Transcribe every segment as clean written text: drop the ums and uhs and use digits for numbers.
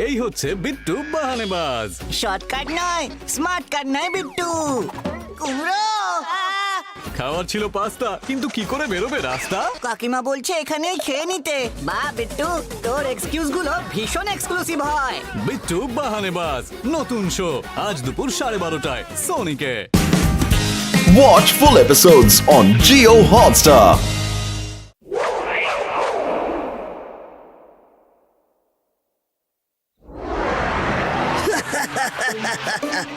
এই হচ্ছে বিট্টু বাহানেবাজ। শর্টকাট নয়, স্মার্ট কাট নয় বিট্টু। কুমড়ো খাওয়ার ছিল পাস্তা, কিন্তু কি করে বেরোবে রাস্তা? কাকিমা বলছে এখানেই খেয়ে নিতে। বা বিট্টু, তোর এক্সকিউজ গুলো ভীষণ এক্সক্লুসিভ হয়। বিট্টু বাহানেবাজ নতুন শো আজ দুপুর 12:30টায় সোনিকে। Watch full episodes on Jio Hotstar.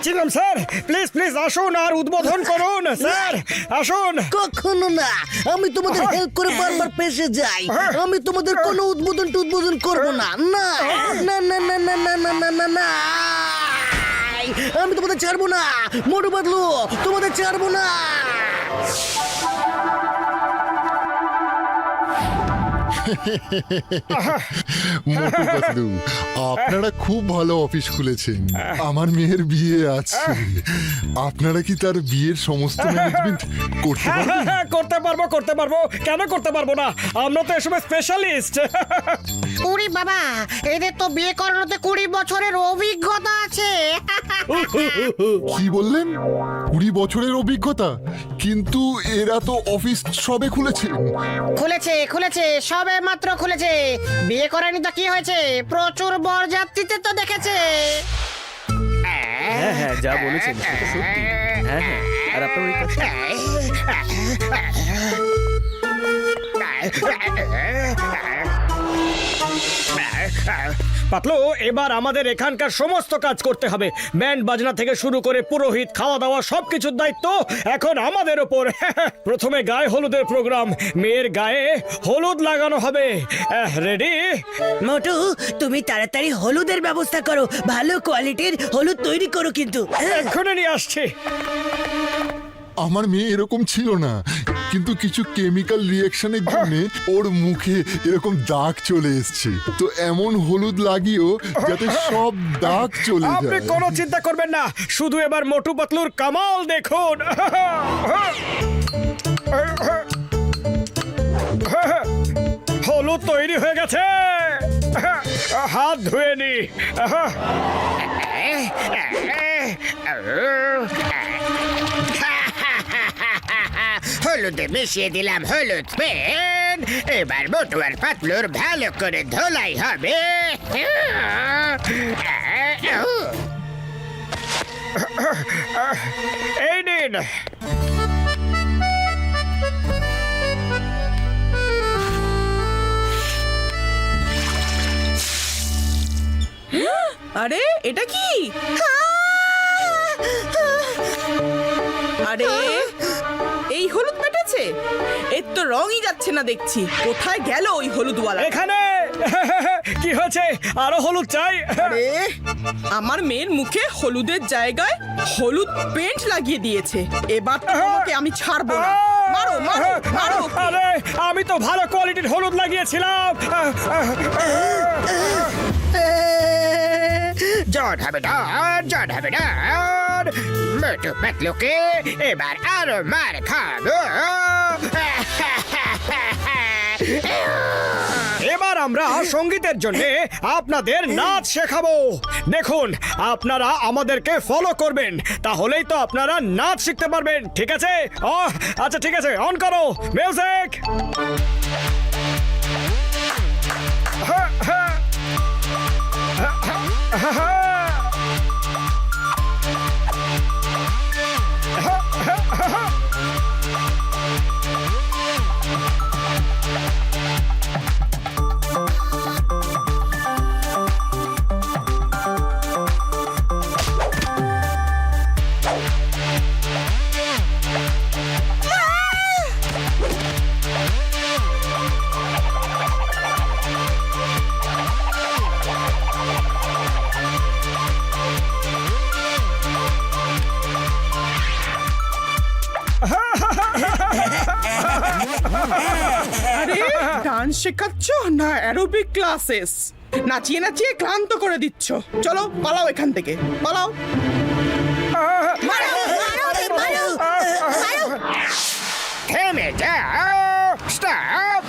চিনলাম স্যার, প্লিজ প্লিজ আসুন আর উদ্বোধন করুন স্যার, আসুন। কখনো না, আমি তোমাদের হেল্প করে বারবার পেশে যাই। আমি তোমাদের কোনো উদ্বোধন করব না। না না না না না না না না না না, আমি তোমাদের ছাড়বো না। মোটু পাতলু, তোমাদের ছাড়বো না। মোটু পাতলু, আপনারা খুব ভালো অফিস খুলেছেন। আমার মেয়ের বিয়ে আছে, আপনারা কি তার বিয়ের সমস্ত ম্যানেজমেন্ট করতে পারবেন? করতে পারবো, কেন করতে পারবো না? আমরা তো এসব স্পেশালিস্ট। ওরে বাবা, এদের তো বিয়ে করানোতে 20 বছরের অভিজ্ঞতা আছে। কি বললেন? 20 বছরের অভিজ্ঞতা? কিন্তু এরা তো অফিস সবে খুলেছেন। খুলেছে সবে মাত্র খুলেছে। বিয়ে করানি তো কি হয়েছে, প্রচুর বরযাত্রীতে তো দেখেছে। হ্যাঁ হ্যাঁ, যা বলেছেন সেটা সত্যি। হ্যাঁ হ্যাঁ, আর আপনার ওই পাশে পাতলু, এবার আমাদের এখানকার সমস্ত কাজ করতে হবে। ব্যান্ড বাজনা থেকে শুরু করে পুরোহিত, খাওয়া দাওয়া সবকিছুর দায়িত্ব এখন আমাদের ওপর। প্রথমে গায়ে হলুদের প্রোগ্রাম, মেয়ের গায়ে হলুদ লাগানো হবে। রেডি? মোটু, তুমি তাড়াতাড়ি হলুদের ব্যবস্থা করো, ভালো কোয়ালিটির হলুদ তৈরি করো কিন্তু। এক্ষুনি নিয়ে আসছি। আমার মেয়ে এরকম ছিল না, কিন্তু কিছু কেমিক্যাল রিঅ্যাকশনের জন্য ওর মুখে এরকম দাগ চলে এসছে। তো এমন হলুদ লাগিও যাতে সব দাগ চলে আপনি যায়। কোনো চিন্তা করবেন না, শুধু এবার মোটু পাতলুর কামাল দেখুন। হলুদ তৈরি হয়ে গেছে, হাত ধুয়ে নি। হলুদে মিশিয়ে দিলাম হলুদ পেন। এবার মোটু আর পাতলুর ভালো করে ধোলাই হবে। এই নিন। আরে এটা কি? আরে এই হলুদ পেটেছে, এর তো রঙই যাচ্ছে না দেখছি। কোথায় গেল ওই হলুদওয়ালা? এখানে। কি হয়েছে, আরো হলুদ চাই? আরে আমার মেয়ের মুখে হলুদের জায়গায় হলুদ পেন্ট লাগিয়ে দিয়েছে। এবার তো তোমাকে আমি ছাড়বো না। মারো মারো মারো। আরে আমি তো ভালো কোয়ালিটির হলুদ লাগিয়েছিলাম। জট হবে না। মোটু পাতলুকে এবার আরো মার খাবো। এবার আমরা সঙ্গীতের জন্য আপনাদের নাচ শেখাবো। দেখুন, আপনারা আমাদেরকে ফলো করবেন, তাহলেই তো আপনারা নাচ শিখতে পারবেন। ঠিক আছে? আচ্ছা ঠিক আছে, অন করো মিউজিক। আরে ডান্স শেখাচ্ছ না অ্যারোবিক ক্লাসেস? নাচিয়ে নাচিয়ে ক্লান্ত করে দিচ্ছ। চলো পালাও এখান থেকে, পালাও। থেমে যাও, স্টপ।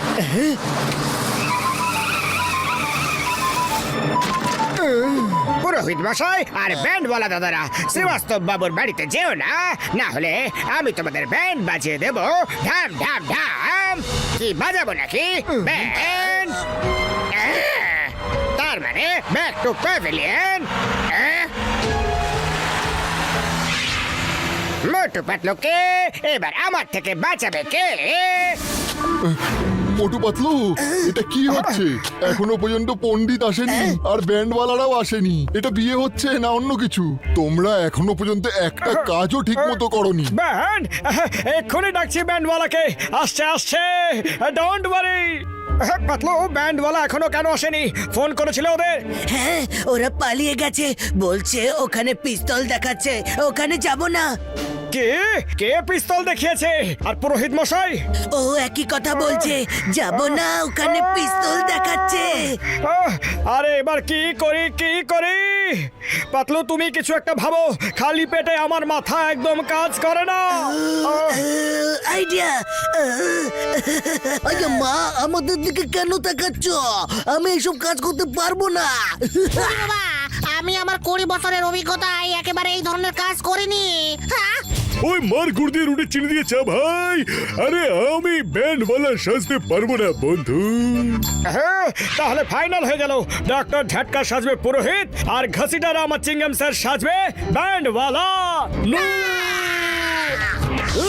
পুরোহিত মশাই আর ব্যান্ড ওয়ালা দাদারা, শ্রীবাস্তব বাবুর বাড়িতে যেও না, না হলে আমি তোমাদের ব্যান্ড বাজিয়ে দেব। ঢাম ঢাম ঢাম। কি বাজাবো নাকি ব্যান্ড? তার মানে ব্যাক টু প্যাভিলিয়ন। মোটু পাতলুকে এবার আমার থেকে বাঁচাবে কে? মোটু পাতলু, এটা কি হচ্ছে? এখনো পর্যন্ত পণ্ডিত আসেনি আর ব্যান্ডওয়ালারাও আসেনি। এটা বিয়ে হচ্ছে না অন্য কিছু? তোমরা এখনো পর্যন্ত একটা কাজও ঠিক মতো করনি। ব্যান্ড, এক্ষুনি ডাকছি ব্যান্ডওয়ালাকে। আসছে আসছে, ডোন্ট ওয়ারি। পাতলু, ব্যান্ডওয়ালা এখনো কেন আসেনি? ফোন করেছিল ওদের? হ্যাঁ, ওরা পালিয়ে গেছে, বলছে ওখানে পিস্তল দেখাচ্ছে, ওখানে যাব না। কে কে পিস্তল দেখিয়েছে? আর পুরোহিত মশাই? ও একই কথা বলছে, যাব না, ওখানে পিস্তল দেখাচ্ছে। আরে এবার কি করি কি করি? পাতলু, তুমি কিছু একটা ভাবো, খালি পেটে আমার মাথা একদম কাজ করে না। আইডিয়া। আরে মা, আমাদের দিকে কেন তাকাচ্ছ? আমি এসব কাজ করতে পারবো না। বাবা, আমি আমার 20 বছরের অভিজ্ঞতায় একেবারে এই ধরনের কাজ করিনি। হ্যাঁ, ওই মার গুড় দিয়ে রুটি চিনি দিয়ে চা ভাই। আরে আমি ব্যান্ডওয়ালা সাজতে পারবো না বন্ধু। হ্যাঁ, তাহলে ফাইনাল হয়ে গেল। ডক্টর ঝটকা সাজবে পুরোহিত, আর ঘসিটার আমার চিংগাম sir সাজবে ব্যান্ডওয়ালা।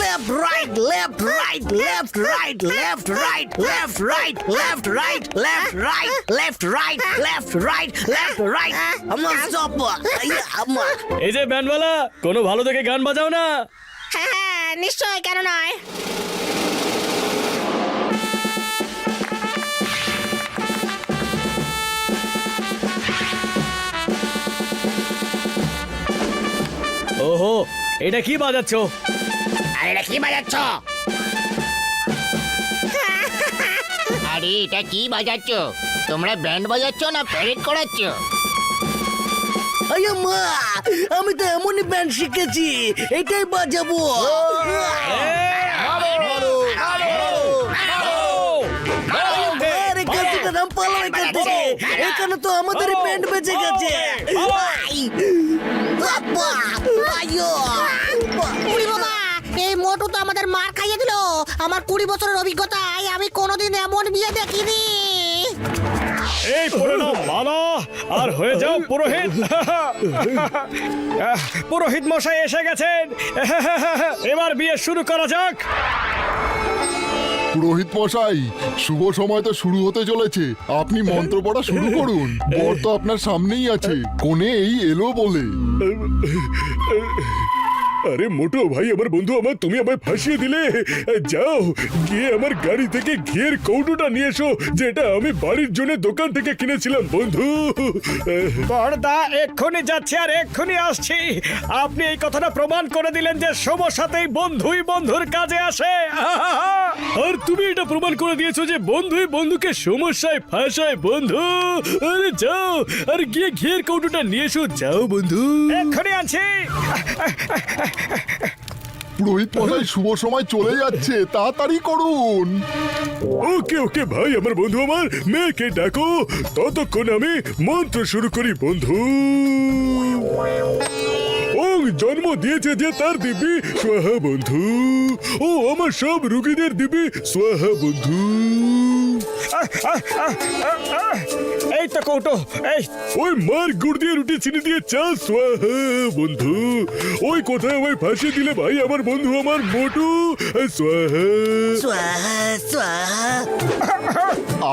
Left, right, left, right, left, right, left, right, left, right, left, right, left, right, left, right, left, right, left, right. আমার সব আমার। এই যে ব্যান্ডওয়ালা, কোনো ভালো দেখে গান বাজাও না। হ্যাঁ, নিশ্চয়, কেন নয়। ওহো, এটা কি বাজাচ্ছ? আরে এটা কি বাজাচ্ছ? আরে এটা কি বাজাচ্ছ? তোমরা ব্যান্ড বাজাচ্ছ না প্যারেড করাচ্ছ? আরে মা, আমি তো এমনই ব্যান্ড শিখেছি, এটাই বাজাবো। আরে কাজটা নাম পালো এখান থেকে। এখানে তো আমাদের ব্যান্ড বেজে গেছে। বাবা, আয়ো। উড়ি বাবা, এই মোটু তো আমাদের মার খাইয়ে দিল। আমার 20 বছরের অভিজ্ঞতায় আমি কোনোদিন এমন বিয়ে দেখিনি। এই পড়ে নাও মালা, আর হয়ে যাও পুরোহিত। পুরোহিত মশাই এসে গেছেন। এবার বিয়ে শুরু করা যাক। পুরোহিত মশাই, শুভ সময় তো শুরু হতে চলেছে। আপনি মন্ত্র পড়া শুরু করুন। বর তো আপনার সামনেই আছে, কোণে এই এলো বলে। আরে মোটো ভাই, আমার বন্ধু আমার, তুমি আমায় ফাঁসিয়ে দিলে। যাও গিয়ে আমার গাড়ি থেকে ঘিয়ের কৌটোটা নিয়ে এসো, যেটা আমি বাড়ির জন্য দোকান থেকে কিনেছিলাম বন্ধু। বড়দা, এক্ষুনি যাচ্ছি আর এক্ষুনি আসছি। আপনি এই কথাটা প্রমাণ করে দিলেন যে সমস্যাতেই বন্ধুই বন্ধুর কাজে আসে। আর তুমি এটা প্রমাণ করে দিয়েছো যে বন্ধুই বন্ধুকে সমস্যায় ফাঁসায় বন্ধু। আরে যাও আর গিয়ে ঘিয়ের কৌটোটা নিয়ে এসো, যাও বন্ধু। এক্ষুনি আনছি। পুরোহিত মশাই, শুভ সময় চলে যাচ্ছে, তাড়াতাড়ি করুন। ওকে ওকে ভাই, আমার বন্ধু আমার, মেয়েকে ডাকো, ততক্ষণ আমি মন্ত্র শুরু করি বন্ধু। ওং জন্ম দিয়েছে যে তার দিবি স্বাহা বন্ধু। ও আমার সব রুগীদের দিবি স্বাহা বন্ধু। এই তো কৌটো, এই ওই মার গুড় দিয়ে রুটি চিনি দিয়ে চা স্বাহা বন্ধু। ওই কোথায় আমায় ফাঁসিয়ে দিলে ভাই আমার বন্ধু আমার মোটু। স্বাহা স্বাহা স্বাহা।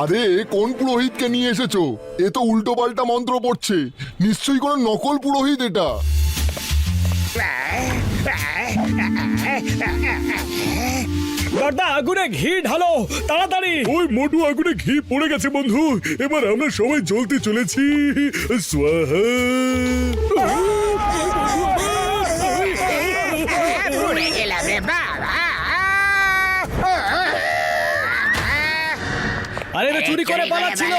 আরে কোন পুরোহিতকে নিয়ে এসেছো? এ তো উল্টো পাল্টা মন্ত্র পড়ছে, নিশ্চয়ই কোনো নকল পুরোহিত এটা। বড়দা, আগুনে ঘি ঢালো তাড়াতাড়ি। ওই মোটু আগুনে ঘি পড়ে গেছে বন্ধু, এবার আমরা সবাই জ্বলতে চলেছি। স্বাহা। পুড়ে গেলাম রে বাবা। আরে এটা চুরি করে পালাচ্ছিল।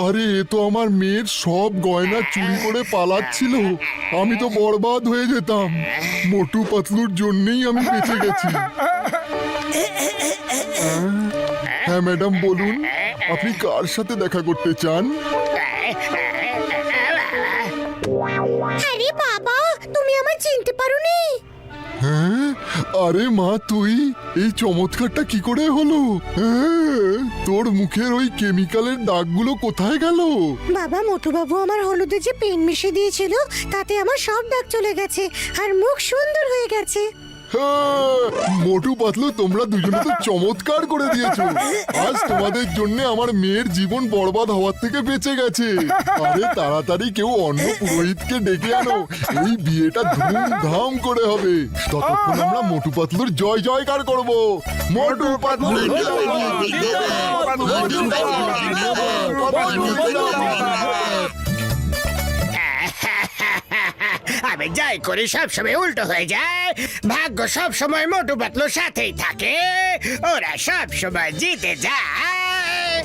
আরে এ তো আমার মেয়ের সব গয়না চুরি করে পালাচ্ছিল। আমি তো বরবাদ হয়ে যেতাম। মোটু পাতলুর জন্যই আমি বেঁচে গেছি। হ্যাঁ হ্যাঁ ম্যাডাম বলুন, আপনি কার সাথে দেখা করতে চান? আরে বাবা, তুমি আমায় চিনতে পারোনি? হ্যাঁ, আরে মা তুই, এই চমৎকারটা কি করে হলো? হ্যাঁ, তোর মুখের ওই কেমিক্যালের দাগগুলো কোথায় গেল? বাবা, মোটু বাবু আমার হলুদে যে পেন মিশিয়ে দিয়েছিল তাতে আমার সব দাগ চলে গেছে আর মুখ সুন্দর হয়ে গেছে। হ্যাঁ, মোটু পাতলু তোমরা দুজনে তো চমৎকার করে দিয়েছো। আজ তোমাদের জন্য আমার মেয়ের জীবন বরবাদ হওয়ার থেকে বেঁচে গেছে। আরে তাড়াতাড়ি কেউ অন্য পুরোহিতকে ডেকে আনো, এই বিয়েটা ধুমধাম করে হবে। ততক্ষণ আমরা মোটু পাতলুর জয় জয়কার করব। মোটু পাতলু আমি যাই করি সব সময় উল্টো হয়ে যায়। ভাগ্য সব সময় মোটু পাতলুর সাথেই থাকে, ওরা সব সময় জিতে যায়।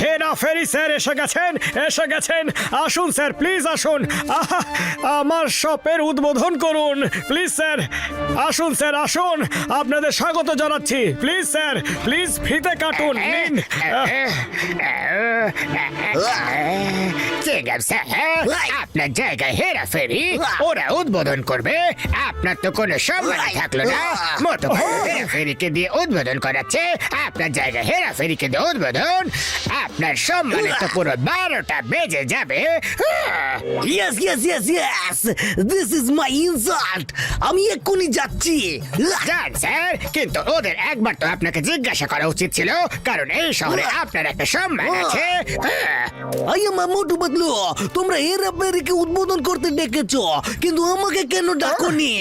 হেরা ফেরি স্যার এসে গেছেন। আসুন স্যার, প্লিজ আসুন। আহা, আমার শপের উদ্বোধন করুন প্লিজ স্যার। আসুন স্যার, আসুন, আপনাদের স্বাগত জানাচ্ছি। প্লিজ স্যার, প্লিজ ফিতে কাটুন নিন। ঠিক আছে, আপনার জায়গায় হেরাফেরি ওরা উদ্বোধন করবে, আপনার তো কোনো সম্মান থাকলো না। মোটু হেরাফেরিকে দিয়ে উদ্বোধন করাচ্ছে, আপনার জায়গায় হেরাফেরিকে দিয়ে উদ্বোধন, আপনার সম্মানে তো পুরো 12টা বেজে যাবে। Yes yes yes yes, this is my insult. আমি এক্ষুনি যাচ্ছি। যান স্যার, কিন্তু ওদের একবার তো আপনাকে জিজ্ঞাসা করা উচিত ছিল, কারণ এই শহরে আপনার একটা সম্মান আছে। আই এম মোটু পাতলু, তোমরা হেরাফেরিকে উদ্বোধন করতে ডেকেছো, কিন্তু আমাকে কেন ডাকোনি?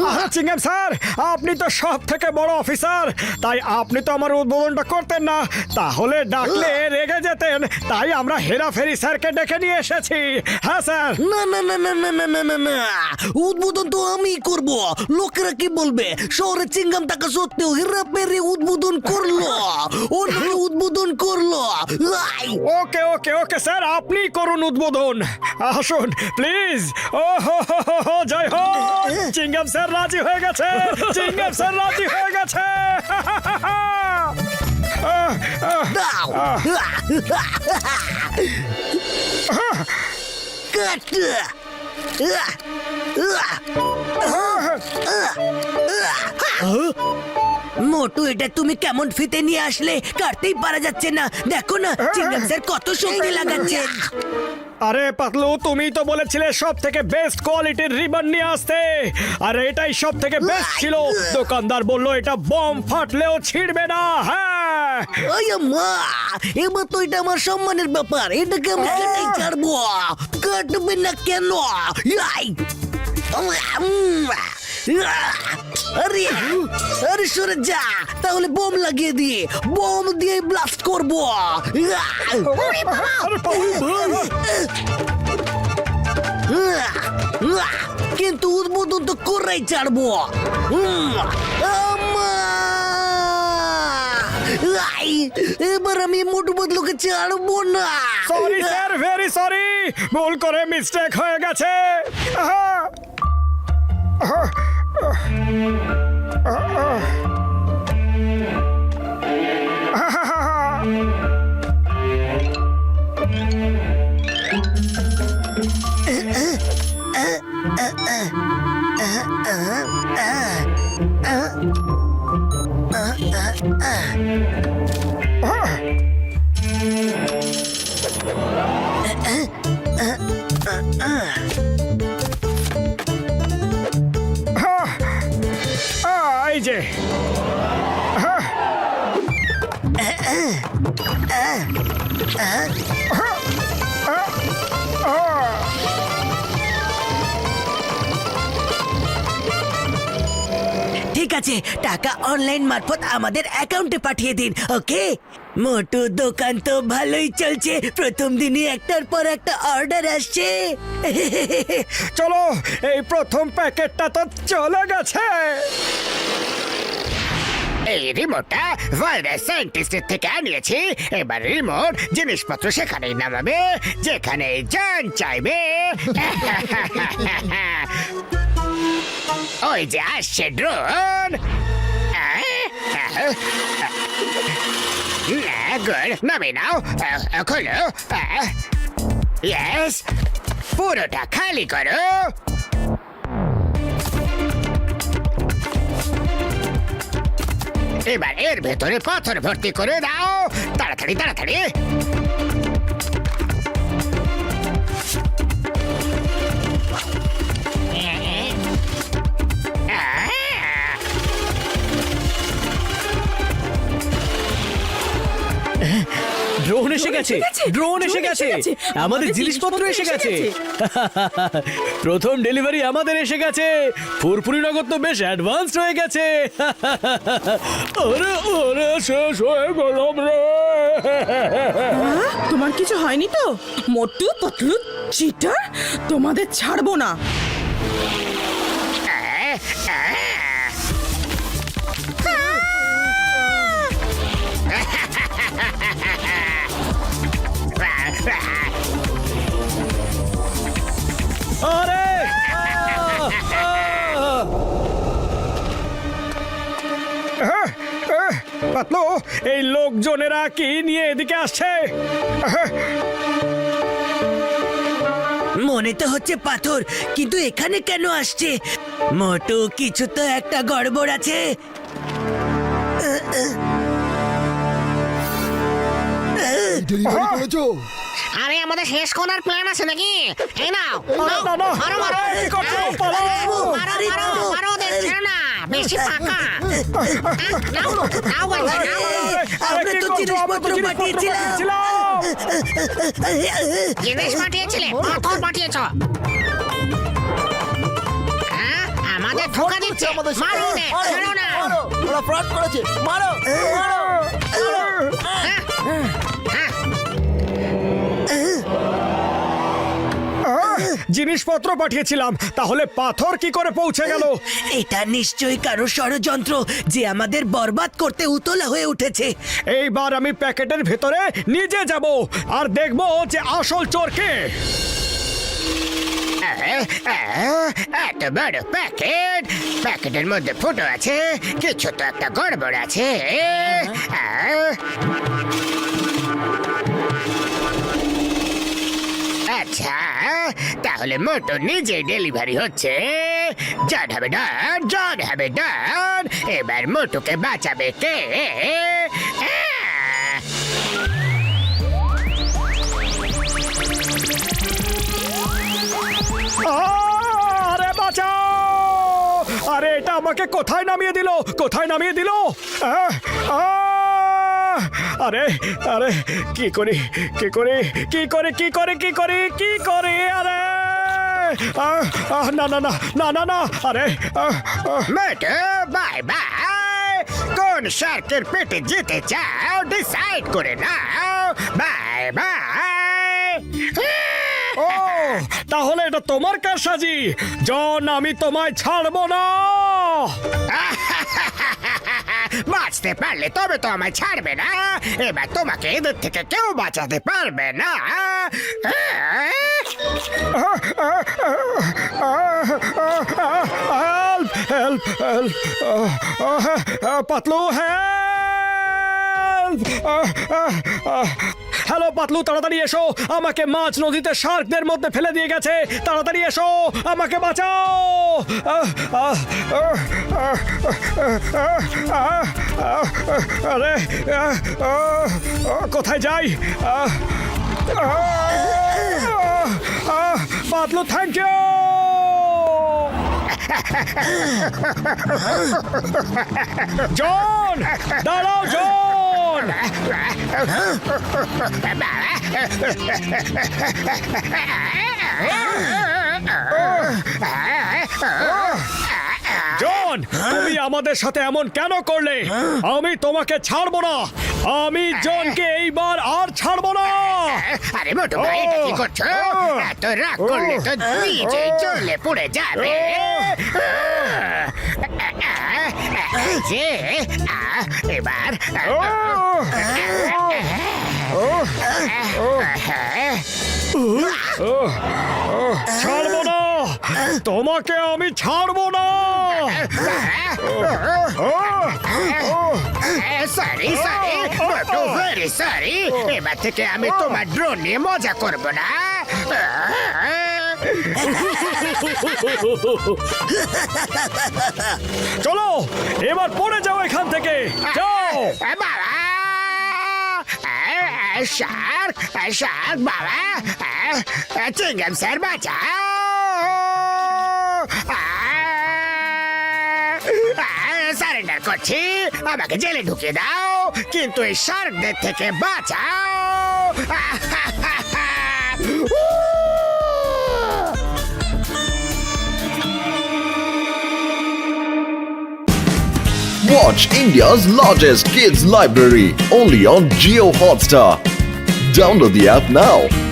আহা, চিংগাম স্যার, আপনি তো সব থেকে বড় অফিসার, তাই আপনি তো আমার উদ্বোধনটা করতেন না। তাহলে ডাকলে রেগে যেতেন, তাই আমরা হেরাফেরি স্যারকে ডেকে নিয়ে এসেছি। হ্যাঁ স্যার। না না না না না না না না না, উদ্বোধন তো আমি করব। লোকেরা কি বলবে? শহরে চিংগাম টাকা সত্ত্বেও হেরাফেরি উদ্বোধন করলো, ও নাকি উদ্বোধন করলো। I! Okay okay okay sir, আপনি করুন উদ্বোধন। আসুন প্লিজ। ও হো হো হো হো, জয় হো। চিংগাম স্যার রাজি হয়ে গেছে, চিংগাম স্যার রাজি হয়ে গেছে। দাও। কাট। মোটু, এটা তুমি কেমন ফিতে নিয়ে আসলে? কাটতেই পারা যাচ্ছে না। দেখো না চিংগাম স্যার কত শক্তি লাগাচ্ছেন। আরে পাতলু, তুমি তো বলেছিলে সব থেকে বেস্ট কোয়ালিটির রিবন নিয়ে আসতে, আর এটাই সব থেকে বেস্ট ছিল। দোকানদার বলল এটা বম ফাটলেও ছিড়বে না। হ্যাঁ, ওই মা, এবার তো এটা আমার সম্মানের ব্যাপার, এটাকে আমি কেটেই ছাড়বো। কাটবে না কেন? আই! আরে আরে সরে যা, তাহলে বোম লাগিয়ে দিয়ে বোম দিয়ে ব্লাস্ট করবো। কিন্তু উদ্বোধন তো করেই ছাড়বো। এবার আমি মোটু বদলুকে ছাড়বো না। সরি স্যার, ভেরি সরি, ভুল করে মিস্টেক হয়ে গেছে। এই যে ঠিক আছে, টাকা অনলাইন মারফত আমাদের অ্যাকাউন্টে পাঠিয়ে দিন, ওকে? মোটু, দোকান তো ভালোই চলছে, প্রথম দিনই একটার পর একটা অর্ডার আসছে। চলো, এই প্রথম প্যাকেটটা তো চলে গেছে। এই রিমোটটা ভাইরাস সায়েন্টিস্টের থেকে আনিয়েছি। এবার রিমোট জিনিসপত্র সেখানেই নামাবে যেখানে জান চাইবে। ওই যে আসছে ড্রোন। গুড, নামে নাও, খোলো। ইয়েস, পুরোটা খালি করো। এবার এর ভেতরে পাথর ভর্তি করে দাও, তাড়াতাড়ি তাড়াতাড়ি। ড্রোন এসে গেছে, ড্রোন এসে গেছে, আমাদের জিনিসপত্র এসে গেছে। প্রথম ডেলিভারি আমাদের এসে গেছে। ফুরফুরি নগর তো বেশ অ্যাডভান্সড হয়ে গেছে। ওরে ওরে, শেষ হয়ে গেলাম রে। তোমার কিছু হয়নি তো? মোটু পতলু চিটার, তোমাদের ছাড়বো না। আরে পাতলু, এই লোকজনেরা কি নিয়ে এদিকে আসছে? মনে তো হচ্ছে পাথর, কিন্তু এখানে কেন আসছে? মোটু, কিছু তো একটা গড়বড় আছে। ডেলিভারি করেছো? আরে আমাদের শেষ করার প্ল্যান আছে নাকি? এই নাও, না, না, না। মারো মারো কি করছো? পালাও। মারো মারো মারো, ওদের ছেড়ো না, বেশি পাকা। নাও নাও বলছি, নাও। আমরা তো জিনিসপত্র পাঠিয়েছিলাম। জিনিস পাঠিয়েছিলে, পাথর পাঠিয়েছ। হ্যাঁ, আমাদের ধোকা দিচ্ছে। মারো ওদের, ছেড়ো না। ওরা ফ্রড করেছে, মারো। জিনিসপত্র পাঠিয়েছিলাম, তাহলে পাথর কি করে পৌঁছে গেল? এটা নিশ্চয়ই কারো ষড়যন্ত্র, যে আমাদের বরবাদ করতে উতলা হয়ে উঠেছে। এইবার আমি প্যাকেটের ভেতরে নিজে যাব আর দেখব যে আসল চোর কে। এত বড় প্যাকেট, প্যাকেটের মধ্যে ফুটো আছে, কিছু তো একটা গড়বড় আছে। আচ্ছা, তাহলে মোটর নিজে ডেলিভারি হচ্ছে। জড হবে ডান, জড হবে ডান। এবার মোটুকে বাঁচাবে কে? আরে বাঁচাও! আরে এটা আমাকে কোথায় নামিয়ে দিল? কোথায় নামিয়ে দিল? আরে আরে, কি করি কি করি কি করি কি করি কি করি কি করি? আরে না না না না না না, আরে মোটু, বাই বাই। কোন শার্কের পেটে যেতে চাও ডিসাইড করে নাও। Bye bye. ও, তাহলে এটা তোমার কারসাজি। জন, আমি তোমায় ছাড়বো না। বাঁচতে পারলে তবে তো আমায় ছাড়বে না। এবার তোমাকে এদের থেকে কেউ বাঁচাতে পারবে না। Help help help, Patlu help. Hello Patlu, তাড়াতাড়ি এসো, আমাকে মাছ নদীতে শার্কদের মধ্যে ফেলে দিয়ে গেছে। তাড়াতাড়ি এসো, আমাকে বাঁচাও। আরে কোথায় যাই? Patlu, thank you. জন, দাঁড়াও জন। জন, জন তুমি আমাদের সাথে এমন কেন করলে আমি তোমাকে ছাড়বো না আমি জনকে এইবার আর ছাড়বো না আরে মোটু ভাই এটা কি করছো এত রাগ করলে তো নিজেই জ্বলে পড়ে যাবে এই যে এবার ছাড়বো না তোমাকে আমি ছাড়বো না সরি সরি মোটু ভেরি সরি এবার থেকে আমি তোমার ড্রোন নিয়ে মজা করবো না চলো এবার পড়ে যাও এখান থেকে যাও বাবা শার্ক শার্ক বাবা চিংগাম স্যার বাঁচাও সারেন্ডার করছি আমাকে জেলে ঢুকিয়ে দাও কিন্তু এই শার্কদের থেকে বাঁচাও Watch India's largest kids library only on Geo Hotstar. Download the app now.